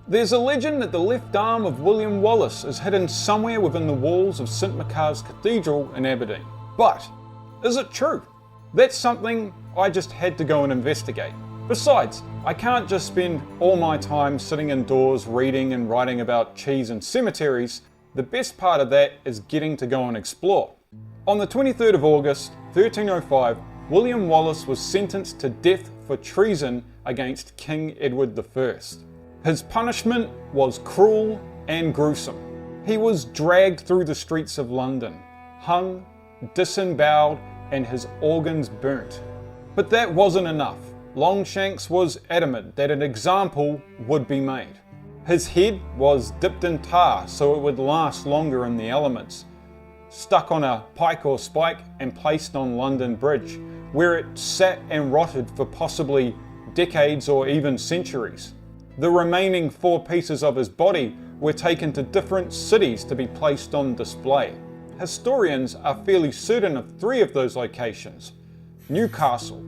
There's a legend that the left arm of William Wallace is hidden somewhere within the walls of St Machar's Cathedral in Aberdeen. But is it true? That's something I just had to go and investigate. Besides, I can't just spend all my time sitting indoors reading and writing about cheese and cemeteries. The best part of that is getting to go and explore. On the 23rd of August, 1305, William Wallace was sentenced to death for treason against King Edward I. His punishment was cruel and gruesome. He was dragged through the streets of London, hung, disemboweled, and his organs burnt. But that wasn't enough. Longshanks was adamant that an example would be made. His head was dipped in tar so it would last longer in the elements, stuck on a pike or spike and placed on London Bridge, where it sat and rotted for possibly decades or even centuries. The remaining 4 pieces of his body were taken to different cities to be placed on display. Historians are fairly certain of 3 of those locations: Newcastle,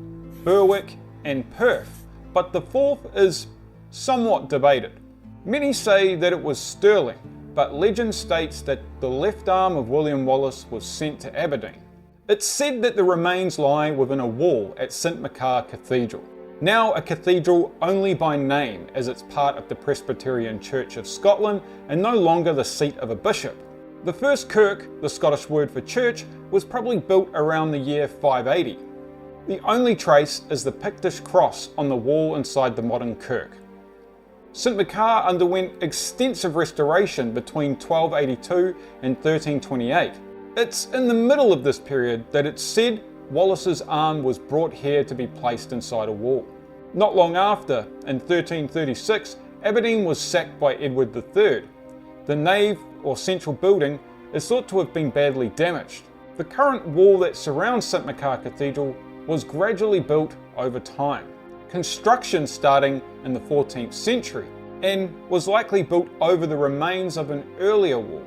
Berwick, and Perth, but the 4th is somewhat debated. Many say that it was Stirling, but legend states that the left arm of William Wallace was sent to Aberdeen. It's said that the remains lie within a wall at St Machar Cathedral. Now a cathedral only by name, as it's part of the Presbyterian Church of Scotland and no longer the seat of a bishop. The first kirk, the Scottish word for church, was probably built around the year 580. The only trace is the Pictish cross on the wall inside the modern kirk. St Machar underwent extensive restoration between 1282 and 1328. It's in the middle of this period that it's said Wallace's arm was brought here to be placed inside a wall. Not long after, in 1336, Aberdeen was sacked by Edward III. The nave, or central building, is thought to have been badly damaged. The current wall that surrounds St Machar Cathedral was gradually built over time, construction starting in the 14th century, and was likely built over the remains of an earlier wall.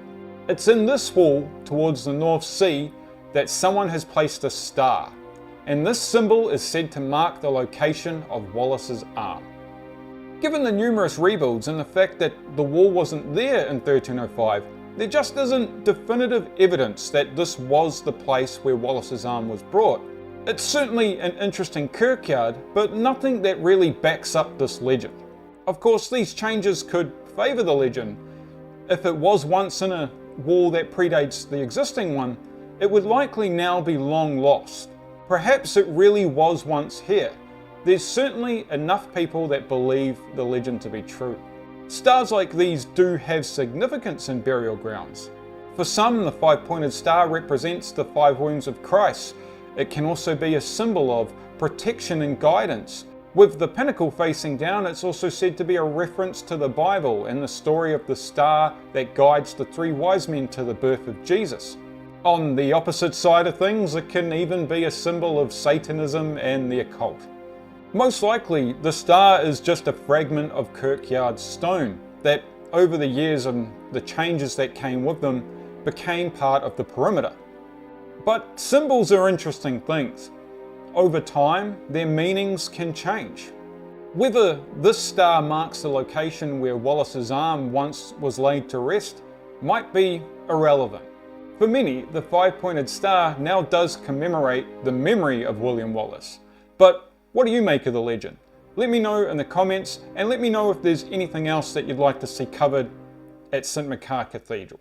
It's in this wall, towards the North Sea, that someone has placed a star, and this symbol is said to mark the location of Wallace's arm. Given the numerous rebuilds and the fact that the wall wasn't there in 1305, there just isn't definitive evidence that this was the place where Wallace's arm was brought. It's certainly an interesting kirkyard, but nothing that really backs up this legend. Of course, these changes could favour the legend. If it was once in a wall that predates the existing one, it would likely now be long lost. Perhaps it really was once here. There's certainly enough people that believe the legend to be true. Stars like these do have significance in burial grounds. For some, the 5-pointed star represents the 5 wounds of Christ. It can also be a symbol of protection and guidance. With the pinnacle facing down, it's also said to be a reference to the Bible and the story of the star that guides the 3 wise men to the birth of Jesus. On the opposite side of things, it can even be a symbol of Satanism and the occult. Most likely, the star is just a fragment of kirkyard stone that, over the years and the changes that came with them, became part of the perimeter. But symbols are interesting things. Over time, their meanings can change. Whether this star marks the location where Wallace's arm once was laid to rest might be irrelevant. For many, the 5-pointed star now does commemorate the memory of William Wallace. But what do you make of the legend? Let me know in the comments, and let me know if there's anything else that you'd like to see covered at St Machar Cathedral.